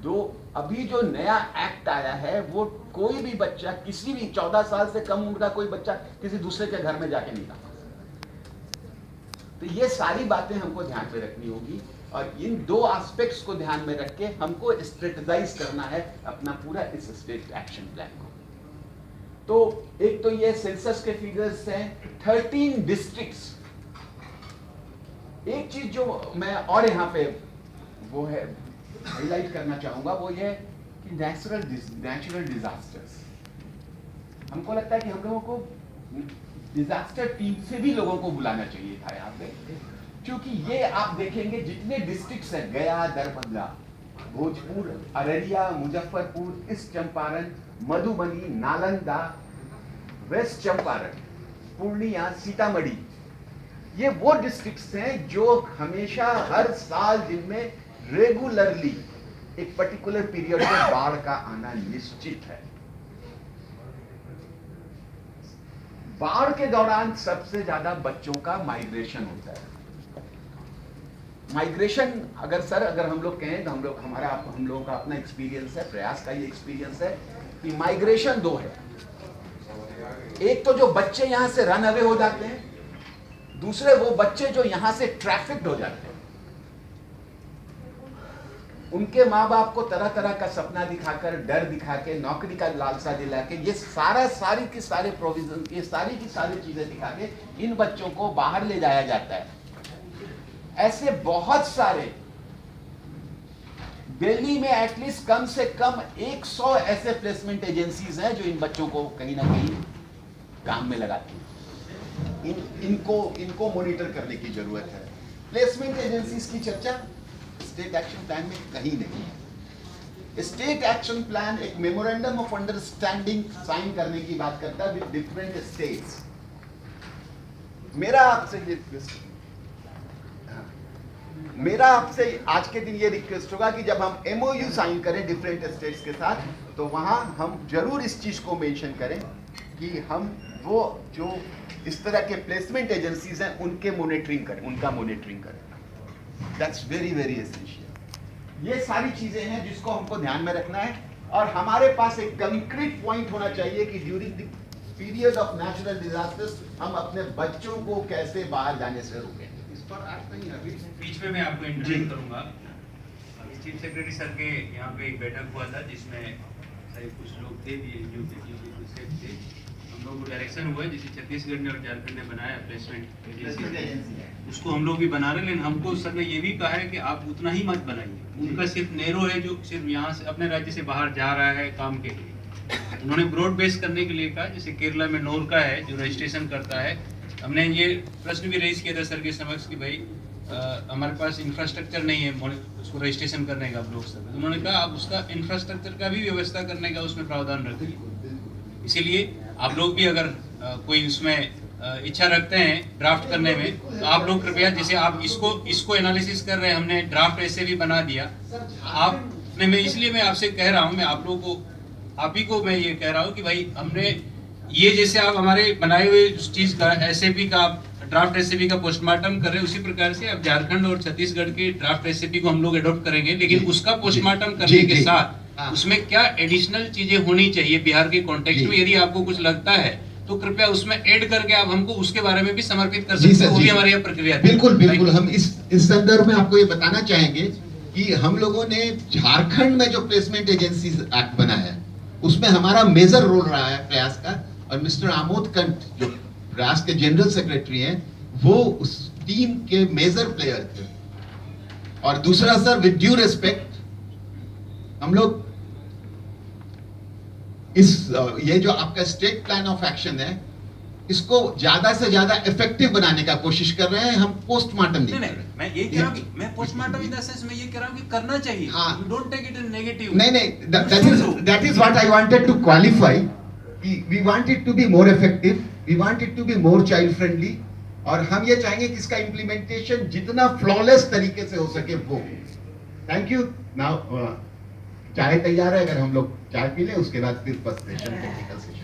दो अभी जो नया एक्ट आया है वो कोई भी बच्चा, किसी भी 14 साल से कम उम्र का कोई बच्चा किसी दूसरे के घर में जाके नहीं खा सकता। तो ये सारी बातें हमको ध्यान में रखनी होगी और इन दो एस्पेक्ट्स को ध्यान में रख के हमको स्ट्रेटेजाइज करना है अपना पूरा इस स्टेट एक्शन प्लान को। तो एक तो ये सेंसस के फिगर्स हैं, 13 डिस्ट्रिक्ट्स। एक चीज जो मैं और यहाँ पे वो है हाईलाइट करना चाहूंगा वो ये कि नेचुरल डिजास्टर्स, हमको लगता है कि हम लोगों को डिजास्टर टीम से भी लोगों को बुलाना चाहिए था यहाँ पे, क्योंकि ये आप देखेंगे जितने डिस्ट्रिक्ट्स हैं, गया, दरभंगा, भोजपुर, अररिया, मुजफ्फरपुर, ईस्ट चंपारण, मधुबनी, नालंदा, वेस्ट चंपारण, पूर्णिया, सीतामढ़ी, ये वो डिस्ट्रिक्ट्स हैं जो हमेशा हर साल जिनमें रेगुलरली एक पर्टिकुलर पीरियड में बाढ़ का आना निश्चित है। बाढ़ के दौरान सबसे ज्यादा बच्चों का माइग्रेशन होता है। माइग्रेशन अगर हम लोग कहें तो हम लोगों का अपना एक्सपीरियंस है, प्रयास का ये एक्सपीरियंस है कि माइग्रेशन दो है। एक तो जो बच्चे यहां से रन अवे हो जाते हैं, दूसरे वो बच्चे जो यहां से ट्रैफिक्ड हो जाते हैं। उनके माँ बाप को तरह तरह का सपना दिखाकर, डर दिखा के, नौकरी का लालसा दिला के, ये सारी की सारे प्रोविजन, ये सारी की सारी चीजें दिखा के इन बच्चों को बाहर ले जाया जाता है। ऐसे बहुत सारे, दिल्ली में एटलीस्ट कम से कम 100 ऐसे प्लेसमेंट एजेंसीज हैं जो इन बच्चों को कहीं ना कहीं काम में लगाती हैं। इनको मॉनिटर करने की जरूरत है। प्लेसमेंट एजेंसीज की चर्चा स्टेट एक्शन प्लान में कहीं नहीं है। स्टेट एक्शन प्लान एक मेमोरेंडम ऑफ अंडरस्टैंडिंग साइन करने की बात करता है विद डिफरेंट स्टेट्स। मेरा आपसे आज के दिन ये रिक्वेस्ट होगा कि जब हम एमओयू साइन करें डिफरेंट स्टेट्स के साथ, तो वहां हम जरूर इस चीज को मेंशन करें कि हम वो जो इस तरह के प्लेसमेंट एजेंसीज हैं उनका मॉनिटरिंग करें। That's very very essential. ये सारी चीजें हैं जिसको हमको ध्यान में रखना है और हमारे पास एक कंक्रीट पॉइंट होना चाहिए कि during the period of natural disasters हम अपने बच्चों को कैसे बाहर जाने से रोकें। इस पर आज नहीं, अभी बीच में मैं आपको इंटरव्यू करूंगा। चीफ सेक्रेटरी सर के यहाँ पे एक बैठक हुआ था जिसमें कुछ लोग थे, हम लोग को डायरेक्शन हुआ है जिसे छत्तीसगढ़ ने और झारखंड ने बनाया प्लेसमेंट एजेंसी, उसको हम लोग भी बना रहे हैं। लेकिन हमको सर ने ये भी कहा है कि आप उतना ही मत बनाइए। उनका सिर्फ नेरो है जो सिर्फ यहाँ से अपने राज्य से बाहर जा रहा है काम के लिए। उन्होंने ब्रॉड बेस करने के लिए कहा, जैसे केरला में नोरका है जो रजिस्ट्रेशन करता है। हमने ये प्रश्न भी रेज किया था सर के समक्ष कि भाई हमारे पास इंफ्रास्ट्रक्चर नहीं है उसको रजिस्ट्रेशन करने का ब्लॉक स्तर पर। उन्होंने कहा आप उसका इंफ्रास्ट्रक्चर का भी व्यवस्था करने का उसमें प्रावधान रखिए। इसीलिए आप लोग भी अगर कोई उसमें इच्छा रखते हैं ड्राफ्ट करने में, तो आप लोग कृपया, जैसे आप इसको एनालिसिस कर रहे हैं, हमने ड्राफ्ट ऐसे भी बना दिया आपने। मैं इसलिए मैं आपसे कह रहा हूँ, मैं आप लोगों को, आप ही को मैं ये कह रहा हूँ कि भाई हमने ये, जैसे आप हमारे बनाए हुए उस चीज का एसएपी का ड्राफ्ट एसएपी का पोस्टमार्टम कर रहे हैं, उसी प्रकार से अब झारखंड और छत्तीसगढ़ के ड्राफ्ट एसएपी को हम लोग एडॉप्ट करेंगे। लेकिन उसका पोस्टमार्टम करने के साथ उसमें क्या एडिशनल चीजें होनी चाहिए बिहार के कॉन्टेक्स्ट में, यदि आपको कुछ लगता है तो कृपया उसमें ऐड करके आप हमको उसके बारे में भी समर्पित कर सकते हैं। वो भी हमारी प्रक्रिया है। बिल्कुल हम इस संदर्भ में आपको ये बताना चाहेंगे कि हम लोगों ने झारखंड में जो प्लेसमेंट एजेंसी एक्ट बना है उसमें हमारा मेजर रोल रहा है प्रयास का, और मिस्टर आमोद कंठ जो प्रयास के जनरल सेक्रेटरी हैं वो उस टीम के मेजर प्लेयर थे। और दूसरा सर, विद ड्यू रिस्पेक्ट, हम लोग ये जो आपका स्टेट प्लान ऑफ एक्शन है इसको ज्यादा से ज्यादा इफेक्टिव बनाने का कोशिश कर रहे हैं। हम पोस्टमार्टम नहीं कर रहे। मैं ये कह रहा हूं कि मैं पोस्टमार्टम इन द सेंस में ये कह रहा हूं कि करना चाहिए। हाँ, you don't take it in negative. नहीं, that is what I wanted to qualify कि we want it to be more effective, we want it to be more child friendly, और हम ये चाहेंगे कि इसका इंप्लीमेंटेशन जितना फ्लॉलेस तरीके से हो सके वो। Thank you. नाउ चाय तैयार है, अगर हम लोग चाय पी लें उसके बाद फिर फर्स्ट सेशन टेक्निकल सेशन।